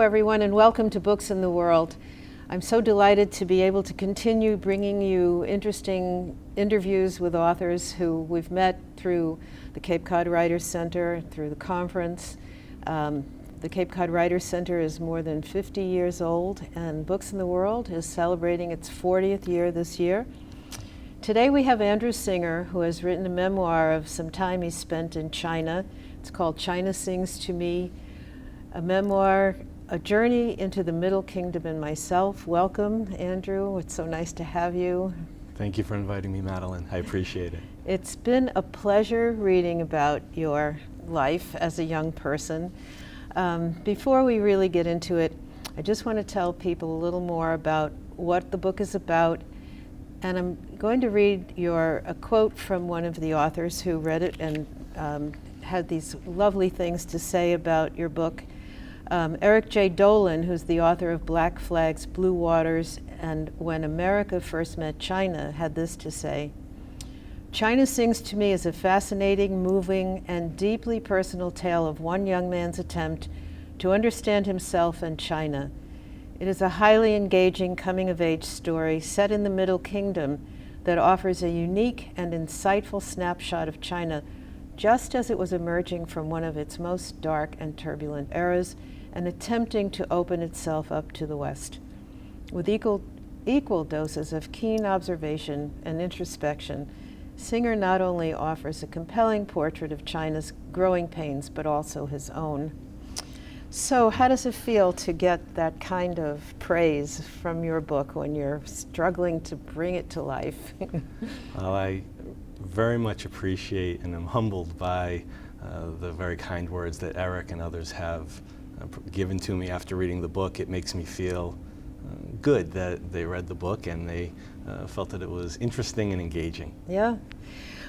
everyone, and welcome to Books in the World. I'm so delighted to be able to continue bringing you interesting interviews with authors who we've met through the Cape Cod Writers Center, through the conference. The Cape Cod Writers Center is more than 50 years old, and Books in the World is celebrating its 40th year this year. Today we have Andrew Singer, who has written a memoir of some time he spent in China. It's called China Sings to Me, a memoir, a journey into the Middle Kingdom and myself. Welcome, Andrew. It's so nice to have you. Thank you for inviting me, Madeline. I appreciate it. It's been a pleasure reading about your life as a young person. Before we really get into it, I just want to tell people a little more about what the book is about. And I'm going to read a quote from one of the authors who read it and had these lovely things to say about your book. Eric J. Dolan, who's the author of Black Flags, Blue Waters, and When America First Met China, had this to say: China Sings to Me is a fascinating, moving, and deeply personal tale of one young man's attempt to understand himself and China. It is a highly engaging coming-of-age story set in the Middle Kingdom that offers a unique and insightful snapshot of China just as it was emerging from one of its most dark and turbulent eras and attempting to open itself up to the West. With equal doses of keen observation and introspection, Singer not only offers a compelling portrait of China's growing pains, but also his own. So how does it feel to get that kind of praise from your book when you're struggling to bring it to life? Well, I very much appreciate and am humbled by the very kind words that Eric and others have given to me after reading the book. It makes me feel good that they read the book and they felt that it was interesting and engaging. Yeah.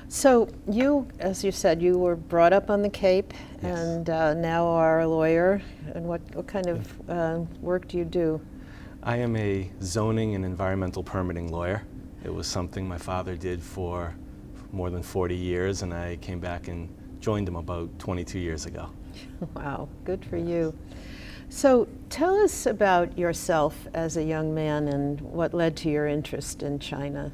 So you, as you said, you were brought up on the Cape. Yes. And now are a lawyer. And what kind of work do you do? I am a zoning and environmental permitting lawyer. It was something my father did for more than 40 years, and I came back and joined him about 22 years ago. Wow, good for you. So tell us about yourself as a young man and what led to your interest in China.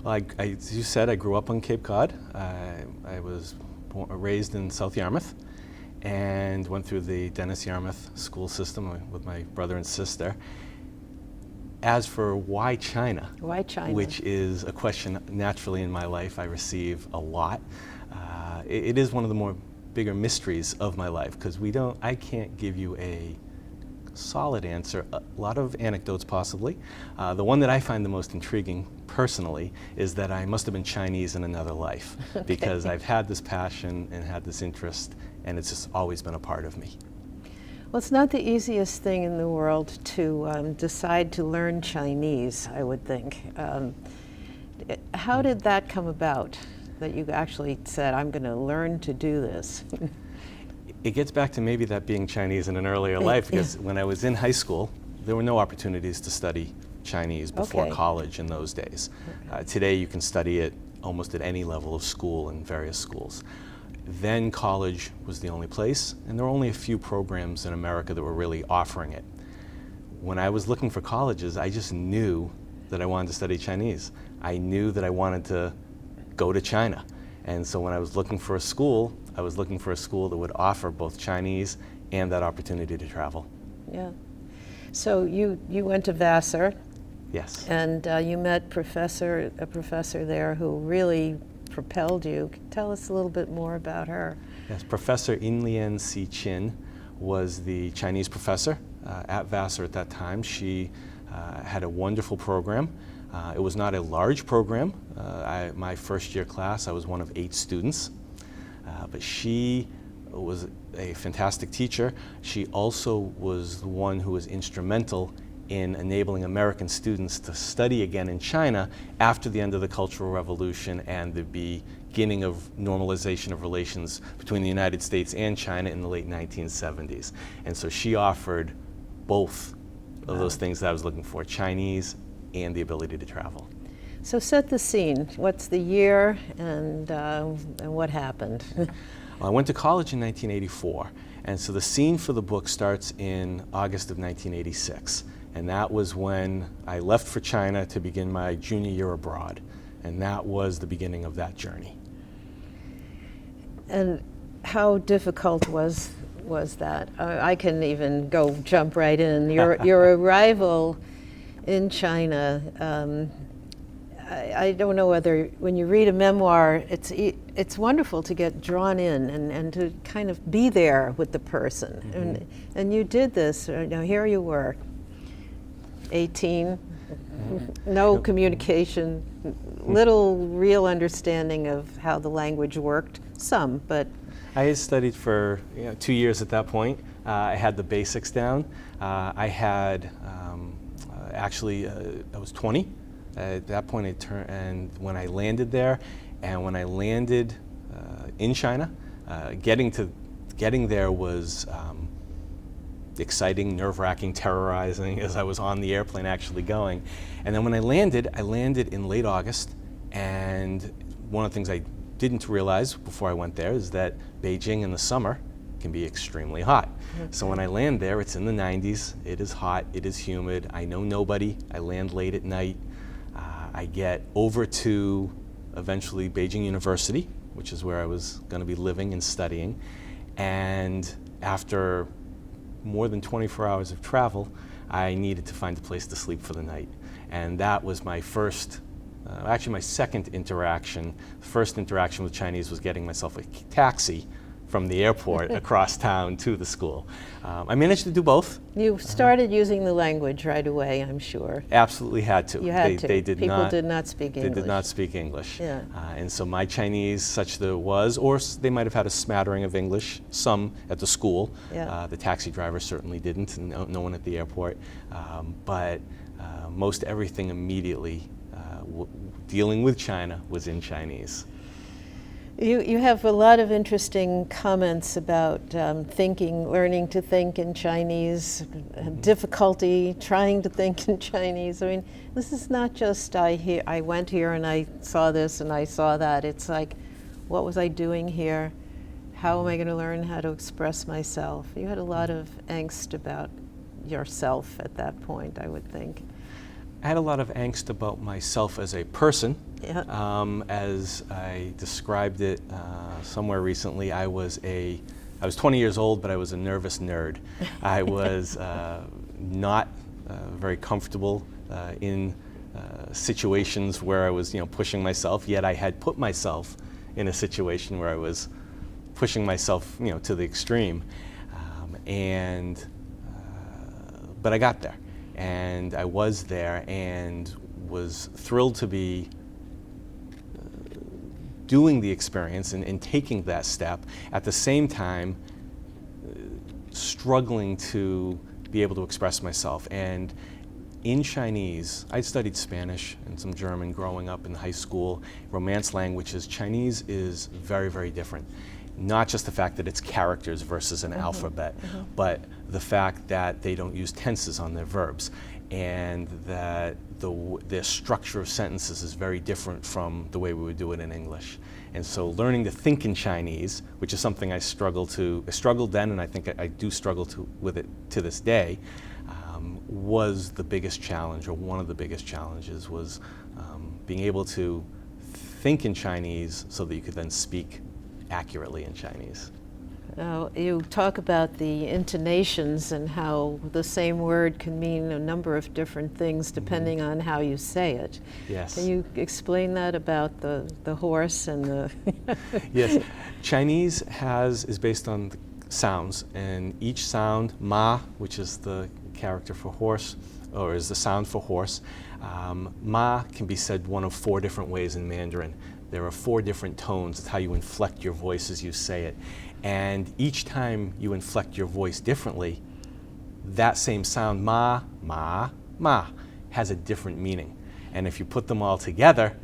Well, as you said, I grew up on Cape Cod. I was raised in South Yarmouth and went through the Dennis Yarmouth school system with my brother and sister. As for why China? Why China? Which is a question naturally in my life I receive a lot. It is one of the more bigger mysteries of my life because I can't give you a solid answer. A lot of anecdotes possibly. The one that I find the most intriguing personally is that I must have been Chinese in another life because I've had this passion and had this interest, and it's just always been a part of me. Well, it's not the easiest thing in the world to decide to learn Chinese, I would think. How did that come about, that you actually said, I'm going to learn to do this? It gets back to maybe that being Chinese in an earlier life, because when I was in high school, there were no opportunities to study Chinese before college in those days. Today you can study it almost at any level of school in various schools. Then college was the only place, and there were only a few programs in America that were really offering it. When I was looking for colleges, I just knew that I wanted to study Chinese. I knew that I wanted to go to China. And so when I was looking for a school, I was looking for a school that would offer both Chinese and that opportunity to travel. Yeah. So you went to Vassar. Yes. And you met a professor there who really propelled you. Tell us a little bit more about her. Yes, Professor Inlian Si Chin was the Chinese professor at Vassar at that time. She had a wonderful program. It was not a large program. My first year class, I was one of 8 students. But she was a fantastic teacher. She also was the one who was instrumental in enabling American students to study again in China after the end of the Cultural Revolution and the beginning of normalization of relations between the United States and China in the late 1970s. And so she offered both of those things that I was looking for, Chinese and the ability to travel. So set the scene. What's the year and what happened? Well, I went to college in 1984, And so the scene for the book starts in August of 1986. And that was when I left for China to begin my junior year abroad. And that was the beginning of that journey. And how difficult was that? I can even jump right in. Your arrival in China, I don't know whether, when you read a memoir, it's wonderful to get drawn in and to kind of be there with the person. Mm-hmm. And you did this. Now here you were, 18, no communication, little real understanding of how the language worked, some, but... I had studied for 2 years at that point. I had the basics down. I had I was 20 at that point. And when I landed there, and when I landed in China, getting there was exciting, nerve-wracking, terrorizing as I was on the airplane actually going. And then when I landed in late August, and one of the things I didn't realize before I went there is that Beijing in the summer can be extremely hot. Okay. So when I land there, it's in the 90s, it is hot, it is humid, I know nobody, I land late at night. I get over to eventually Beijing University, which is where I was going to be living and studying. And after more than 24 hours of travel, I needed to find a place to sleep for the night. And that was my first, actually my second interaction. The first interaction with Chinese was getting myself a taxi from the airport across town to the school. I managed to do both. You started using the language right away, I'm sure. Absolutely had to. You had to. They did People not, did not speak English. They did not speak English. Yeah. And so my Chinese, such that it was, or they might have had a smattering of English, some at the school. Yeah. The taxi driver certainly didn't, and no one at the airport. But most everything immediately dealing with China was in Chinese. You have a lot of interesting comments about learning to think in Chinese, difficulty trying to think in Chinese. I mean, this is not just I went here and I saw this and I saw that. It's like, what was I doing here? How am I going to learn how to express myself? You had a lot of angst about yourself at that point, I would think. I had a lot of angst about myself as a person. Yeah. As I described it somewhere recently, I was 20 years old, but I was a nervous nerd. I was not very comfortable in situations where I was, pushing myself. Yet I had put myself in a situation where I was pushing myself, to the extreme, but I got there. And I was there and was thrilled to be doing the experience and taking that step, at the same time struggling to be able to express myself. And in Chinese, I studied Spanish and some German growing up in high school, Romance languages. Chinese is very, very different. Not just the fact that it's characters versus an alphabet, but the fact that they don't use tenses on their verbs, and that the structure of sentences is very different from the way we would do it in English. And so learning to think in Chinese, which is something I struggled then, and I think I do struggle with it to this day, was the biggest challenge, or one of the biggest challenges, was being able to think in Chinese so that you could then speak accurately in Chinese. You talk about the intonations and how the same word can mean a number of different things depending on how you say it. Yes. Can you explain that about the horse and the... Yes. Chinese is based on the sounds, and each sound, ma, which is the character for horse, or is the sound for horse, ma can be said one of 4 different ways in Mandarin. There are 4 different tones. It's how you inflect your voice as you say it. And each time you inflect your voice differently, that same sound, ma, ma, ma, has a different meaning. And if you put them all together,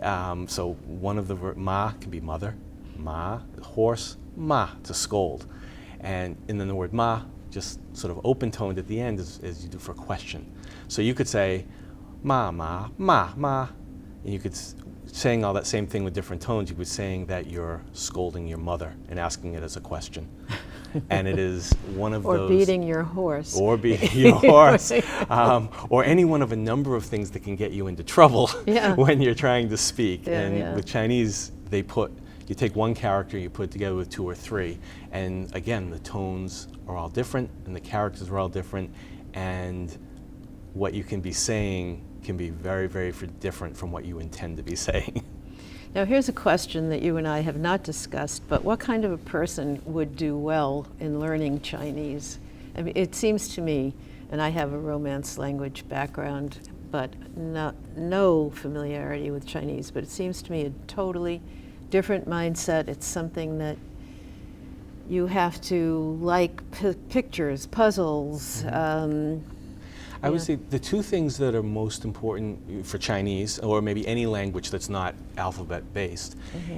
so one of the ma can be mother, ma, horse, ma, to scold. And then the word ma, just sort of open-toned at the end as you do for question. So you could say, ma, ma, ma, ma, and you could saying all that same thing with different tones, you could be saying that you're scolding your mother and asking it as a question. and it is one of Or those... beating your horse. Or beating your horse. Or any one of a number of things that can get you into trouble Yeah. when you're trying to speak. Yeah, and yeah. with Chinese, you take one character, you put it together with two or three, and again, the tones are all different, and the characters are all different, and what you can be saying can be very, very different from what you intend to be saying. Now here's a question that you and I have not discussed, but what kind of a person would do well in learning Chinese? I mean, it seems to me, and I have a Romance language background, but no familiarity with Chinese, but it seems to me a totally different mindset. It's something that you have to like pictures, puzzles. I would say the two things that are most important for Chinese, or maybe any language that's not alphabet-based,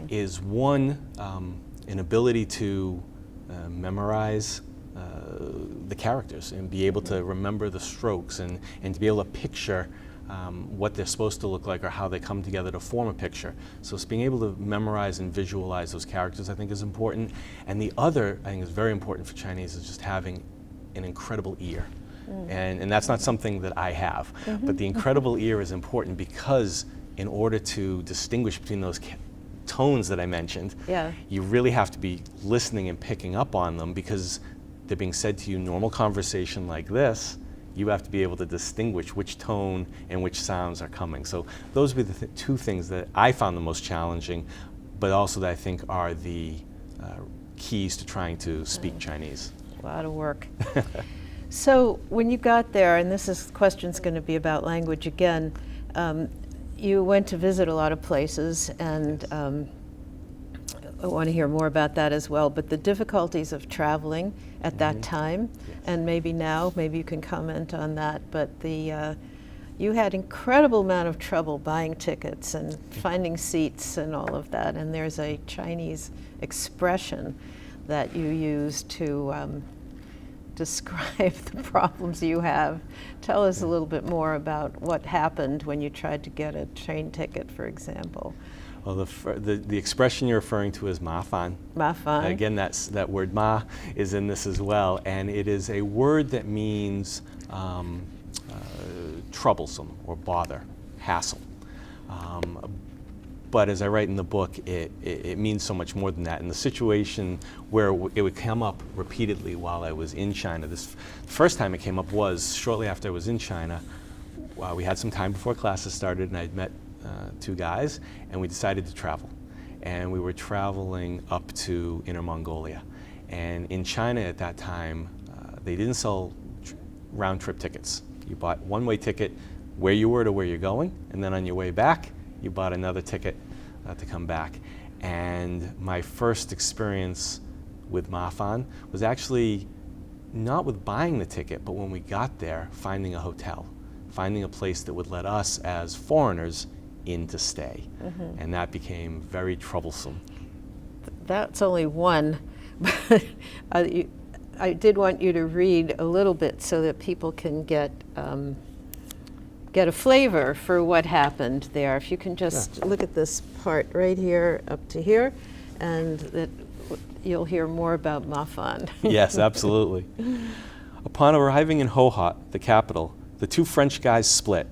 is one, an ability to memorize the characters and be able to remember the strokes and to be able to picture what they're supposed to look like or how they come together to form a picture. So it's being able to memorize and visualize those characters, I think, is important. And the other, I think, is very important for Chinese, is just having an incredible ear. And that's not something that I have, but the incredible ear is important because in order to distinguish between those tones that I mentioned, you really have to be listening and picking up on them, because they're being said to you normal conversation like this. You have to be able to distinguish which tone and which sounds are coming. So those would be the two things that I found the most challenging, but also that I think are the keys to trying to speak Chinese. A lot of work. So when you got there, and this question's going to be about language again, you went to visit a lot of places, and I want to hear more about that as well, but the difficulties of traveling at that time, and maybe now, maybe you can comment on that, but you had incredible amount of trouble buying tickets and finding seats and all of that, and there's a Chinese expression that you use to describe the problems you have. Tell us a little bit more about what happened when you tried to get a train ticket, for example. Well, the expression you're referring to is ma fan. Ma fan. Again, that word ma is in this as well, and it is a word that means troublesome or bother, hassle. But as I write in the book, it means so much more than that. And the situation where it would come up repeatedly while I was in China, the first time it came up was shortly after I was in China. We had some time before classes started, and I'd met two guys, and we decided to travel. And we were traveling up to Inner Mongolia. And in China at that time, they didn't sell round-trip tickets. You bought one-way ticket where you were to where you're going, and then on your way back, you bought another ticket to come back. And my first experience with ma fan was actually not with buying the ticket, but when we got there, finding a hotel, finding a place that would let us as foreigners in to stay. And that became very troublesome. That's only one, but I did want you to read a little bit so that people can get a flavor for what happened there. If you can just look at this part right here up to here, and that you'll hear more about ma fan. Yes, absolutely. Upon arriving in Hohhot, the capital, the two French guys split,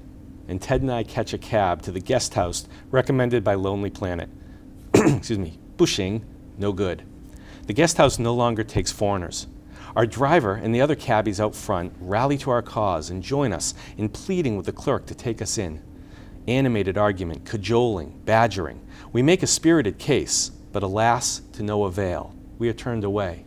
and Ted and I catch a cab to the guest house recommended by Lonely Planet. Excuse me, Bushing, no good. The guest house no longer takes foreigners. Our driver and the other cabbies out front rally to our cause and join us in pleading with the clerk to take us in. Animated argument, cajoling, badgering. We make a spirited case, but alas, to no avail. We are turned away.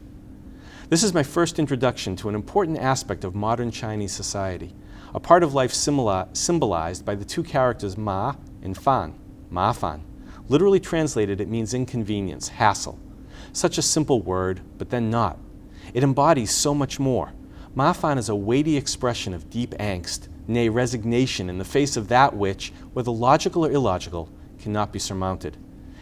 This is my first introduction to an important aspect of modern Chinese society, a part of life symbolized by the two characters ma and fan, ma fan. Literally translated, it means inconvenience, hassle. Such a simple word, but then not. It embodies so much more. Ma fan is a weighty expression of deep angst, nay, resignation in the face of that which, whether logical or illogical, cannot be surmounted.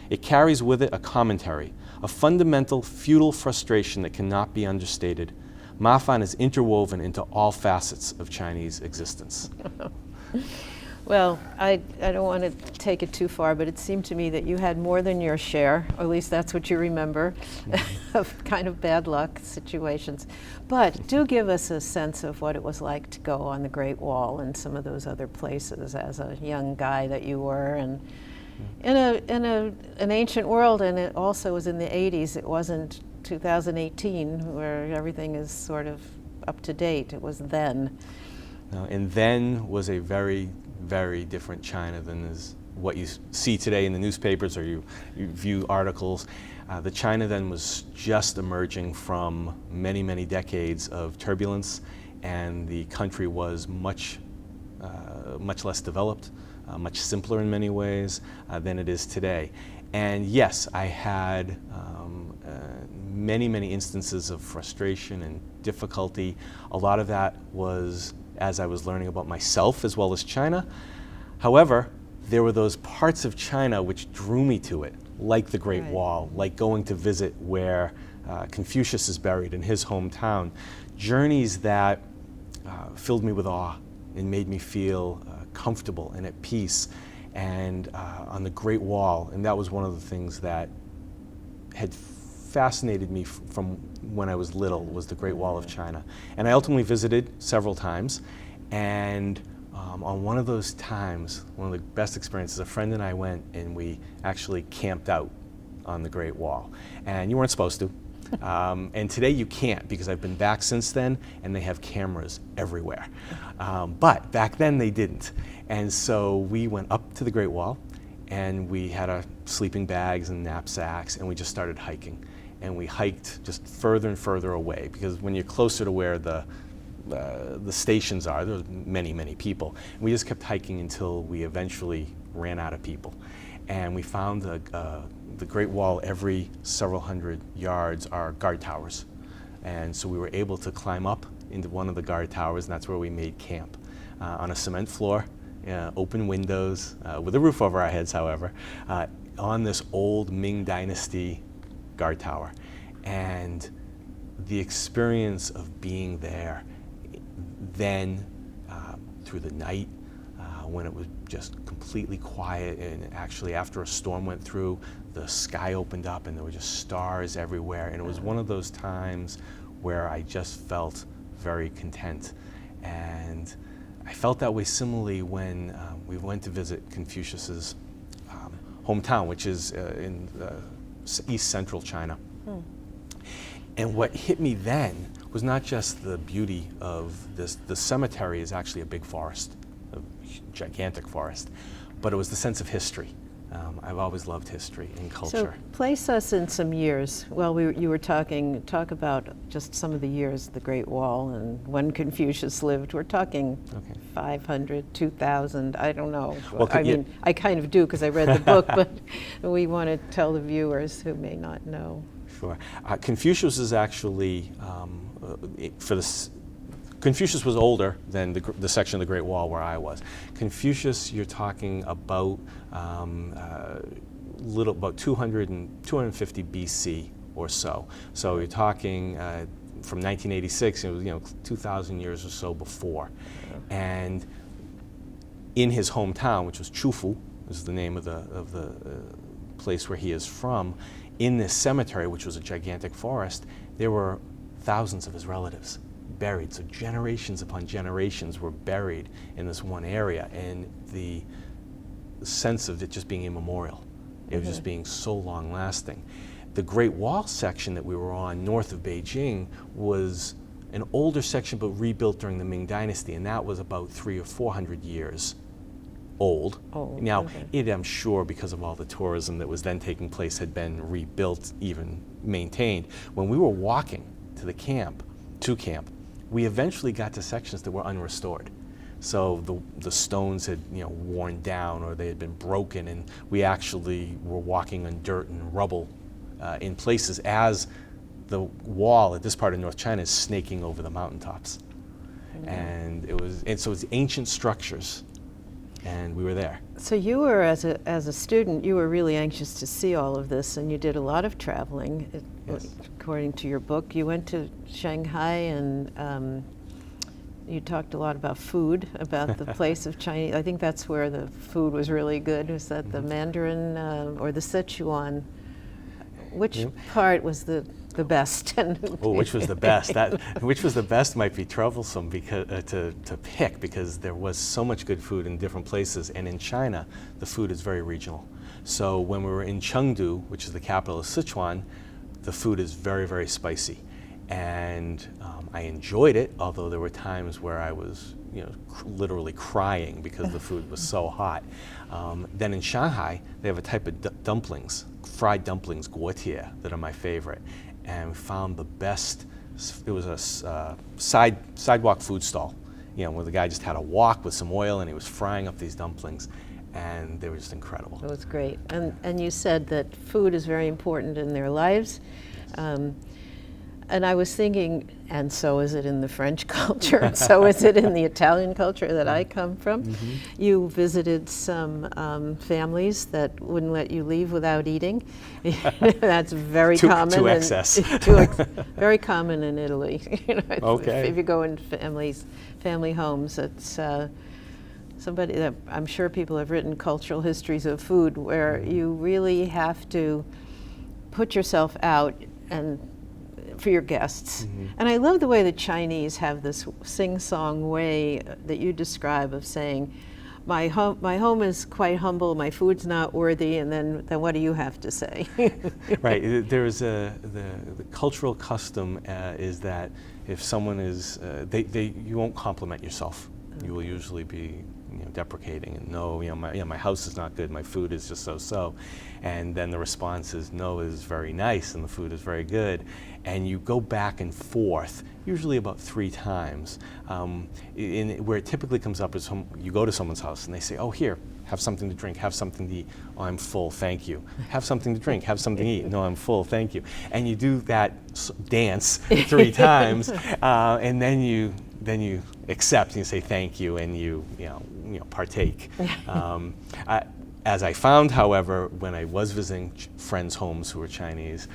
It carries with it a commentary, a fundamental, futile frustration that cannot be understated. Ma fan is interwoven into all facets of Chinese existence. Well, I don't want to take it too far, but it seemed to me that you had more than your share, or at least that's what you remember, of kind of bad luck situations. But do give us a sense of what it was like to go on the Great Wall and some of those other places as a young guy that you were, and in an ancient world, and it also was in the 80s. It wasn't 2018 where everything is sort of up to date. It was then. And then was a very, very different China than is what you see today in the newspapers or you view articles. The China then was just emerging from many, many decades of turbulence, and the country was much less developed, much simpler in many ways than it is today. And yes, I had many, many instances of frustration and difficulty. A lot of that was as I was learning about myself as well as China. However, there were those parts of China which drew me to it, like the Great Wall, like going to visit where Confucius is buried in his hometown. Journeys that filled me with awe and made me feel comfortable and at peace. And on the Great Wall, and that was one of the things that had fascinated me from when I was little, was the Great Wall of China. And I ultimately visited several times, and on one of those times, one of the best experiences, a friend and I went and we actually camped out on the Great Wall. And you weren't supposed to. And today you can't, because I've been back since then and they have cameras everywhere. But back then they didn't. And so we went up to the Great Wall and we had our sleeping bags and knapsacks and we just started hiking. And we hiked just further and further away, because when you're closer to where the stations are, there's many, many people. And we just kept hiking until we eventually ran out of people. And we found the Great Wall, every several hundred yards are guard towers. And so we were able to climb up into one of the guard towers, and that's where we made camp. On a cement floor, open windows, with a roof over our heads, however, on this old Ming Dynasty guard tower. And the experience of being there then through the night, when it was just completely quiet, and actually after a storm went through, the sky opened up and there were just stars everywhere, and it was one of those times where I just felt very content. And I felt that way similarly when we went to visit Confucius's hometown, which is in East Central China. And what hit me then was not just the beauty of this. The cemetery is actually a big forest, a gigantic forest, but it was the sense of history. I've always loved history and culture. So place us in some years. Well, you were talk about just some of the years, the Great Wall and when Confucius lived. We're talking 500, 2,000, I don't know. Well, I mean, I kind of do because I read the book, but we want to tell the viewers who may not know. Sure. Confucius is actually, Confucius was older than the section of the Great Wall where I was. Confucius, you're talking about about 250 BC or so. So you're talking from 1986, it was 2,000 years or so before. And in his hometown, which was Chufu, is the name of the place where he is from, in this cemetery, which was a gigantic forest, there were thousands of his relatives buried. So generations upon generations were buried in this one area, and the sense of it just being immemorial. It was just being so long lasting. The Great Wall section that we were on north of Beijing was an older section, but rebuilt during the Ming Dynasty, and that was about 300 or 400 years old. Now, it, I'm sure, because of all the tourism that was then taking place, had been rebuilt, even maintained. When we were walking to camp, we eventually got to sections that were unrestored. So the stones had worn down, or they had been broken, and we actually were walking on dirt and rubble in places as the wall at this part of North China is snaking over the mountaintops. And so it's ancient structures. And we were there. So you were, as a student, you were really anxious to see all of this, and you did a lot of traveling. Yes. According to your book, you went to Shanghai and you talked a lot about food, about the place of Chinese. I think that's where the food was really good. Was that the Mandarin or the Sichuan? Which part was the best? Oh, which was the best? Which was the best might be troublesome because to pick, because there was so much good food in different places, and in China, the food is very regional. So when we were in Chengdu, which is the capital of Sichuan, the food is very, very spicy, and I enjoyed it. Although there were times where I was, literally crying because the food was so hot. Then in Shanghai, they have a type of dumplings, fried dumplings, guotie, that are my favorite. And we found the best. It was a sidewalk food stall, where the guy just had a wok with some oil and he was frying up these dumplings, and they were just incredible. It was great. And you said that food is very important in their lives. And I was thinking, and so is it in the French culture, and so is it in the Italian culture that I come from. Mm-hmm. You visited some families that wouldn't let you leave without eating. That's very common. To excess. Very common in Italy. Okay. If you go in family homes, it's somebody that I'm sure people have written cultural histories of food where you really have to put yourself out and for your guests. Mm-hmm. And I love the way the Chinese have this sing-song way that you describe of saying, my home is quite humble, my food's not worthy, and then what do you have to say? Right. There's the cultural custom is that if someone is, you won't compliment yourself. You will usually be deprecating and no, my house is not good, my food is just so. And then the response is no, it is very nice and the food is very good. And you go back and forth, usually about 3 times. Where it typically comes up is you go to someone's house and they say, oh, here, have something to drink, have something to eat. Oh, I'm full, thank you. Have something to drink, have something to eat. No, I'm full, thank you. And you do that dance 3 times, and then you accept and you say thank you and you partake. As I found, however, when I was visiting friends' homes who were Chinese,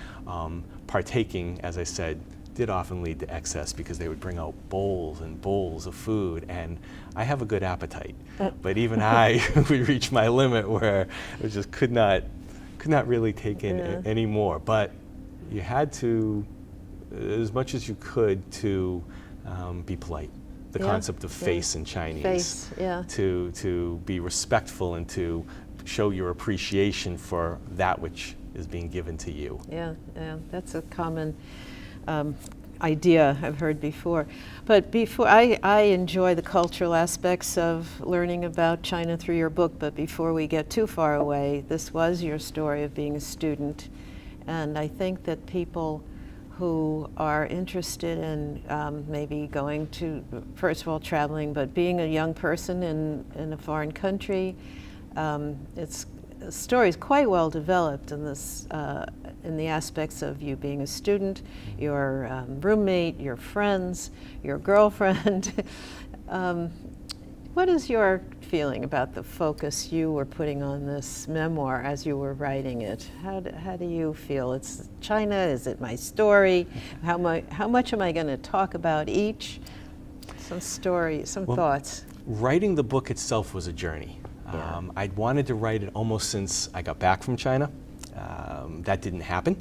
partaking, as I said, did often lead to excess because they would bring out bowls and bowls of food, and I have a good appetite, but even I would reach my limit where I just could not really take in any more. But you had to, as much as you could, to be polite. The concept of face in Chinese, to be respectful and to show your appreciation for that which is being given to you. Yeah, that's a common idea I've heard before. But I enjoy the cultural aspects of learning about China through your book, but before we get too far away, this was your story of being a student, and I think that people who are interested in maybe going to, first of all, traveling, but being a young person in a foreign country, the story is quite well developed in this, in the aspects of you being a student, your roommate, your friends, your girlfriend. What is your feeling about the focus you were putting on this memoir as you were writing it? How do you feel? It's China? Is it my story? How much am I going to talk about each? Some story, some thoughts. Writing the book itself was a journey. Yeah. I'd wanted to write it almost since I got back from China. That didn't happen.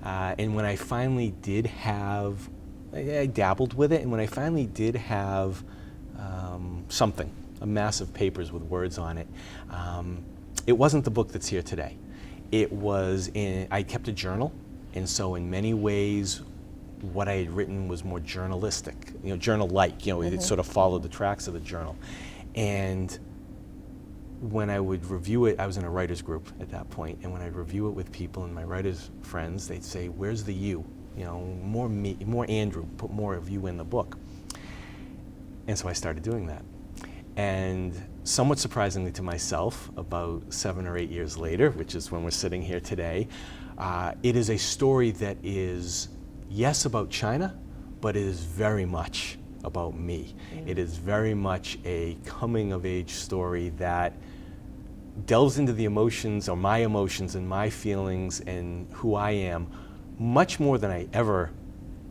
And when I finally did have, I dabbled with it, and when I finally did have something, a mass of papers with words on it, it wasn't the book that's here today. I kept a journal, and so in many ways, what I had written was more journalistic, journal-like, it sort of followed the tracks of the journal. And when I would review it, I was in a writer's group at that point, and when I'd review it with people and my writer's friends, they'd say, where's the you? More me, more Andrew, put more of you in the book. And so I started doing that. And somewhat surprisingly to myself, about 7 or 8 years later, which is when we're sitting here today, it is a story that is, yes, about China, but it is very much about me. Mm. It is very much a coming-of-age story that delves into the emotions, or my emotions and my feelings and who I am, much more than I ever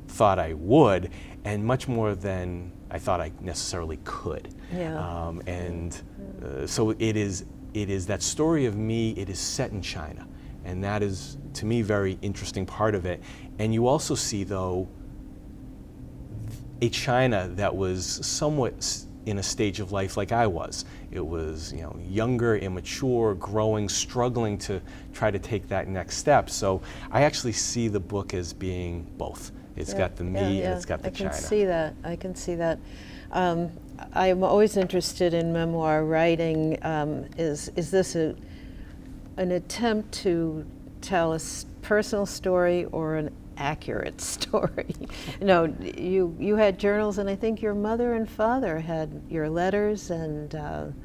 thought I would, and much more than I thought I necessarily could. Yeah. So it is that story of me. It is set in China, and that is, to me, very interesting part of it. And you also see, though, a China that was somewhat in a stage of life like I was. It was, younger, immature, growing, struggling to try to take that next step. So I actually see the book as being both. It's got the me and it's got the China. I can see that. I can see that. I'm always interested in memoir writing. Is this an attempt to tell a personal story or an accurate story? You had journals, and I think your mother and father had your letters, and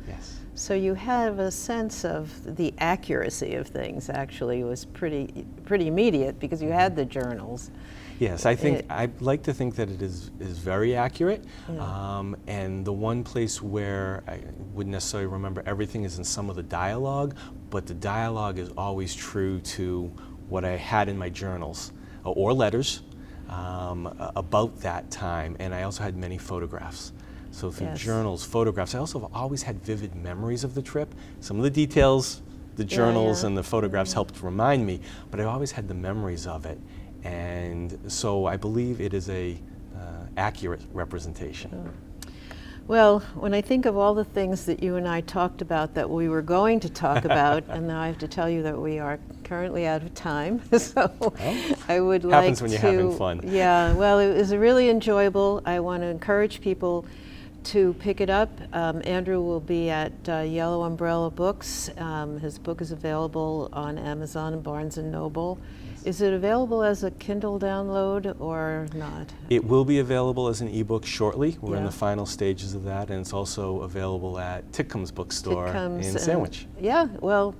yes. So you have a sense of the accuracy of things. Actually, was pretty immediate because you had the journals. Yes, I like to think that it is very accurate. Yeah. And the one place where I wouldn't necessarily remember everything is in some of the dialogue, but the dialogue is always true to what I had in my journals or letters about that time. And I also had many photographs. So through journals, photographs, I also have always had vivid memories of the trip. Some of the details, the journals and the photographs helped remind me, but I always had the memories of it. And so I believe it is a accurate representation. Well, when I think of all the things that you and I talked about that we were going to talk about, and now I have to tell you that we are currently out of time, so I would like to... Happens when you're having fun. Yeah, well, it was really enjoyable. I want to encourage people to pick it up. Andrew will be at Yellow Umbrella Books. His book is available on Amazon and Barnes & Noble. Is it available as a Kindle download or not? It will be available as an ebook shortly. We're in the final stages of that, and it's also available at Titcomb's bookstore in Sandwich. Yeah, well,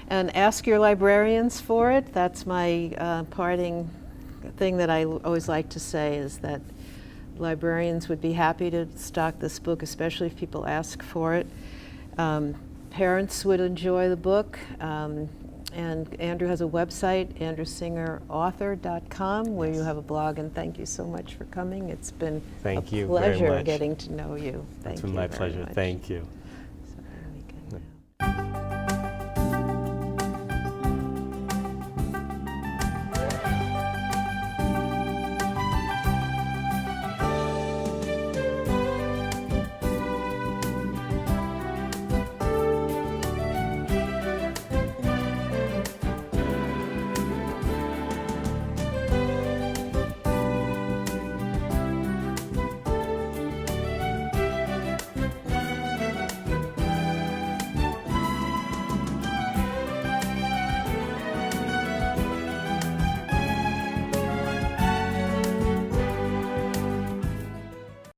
and ask your librarians for it. That's my parting thing that I always like to say, is that librarians would be happy to stock this book, especially if people ask for it. Parents would enjoy the book. And Andrew has a website, andrewsingerauthor.com, where you have a blog, and thank you so much for coming. It's been a pleasure getting to know you. It's been my pleasure. Thank you.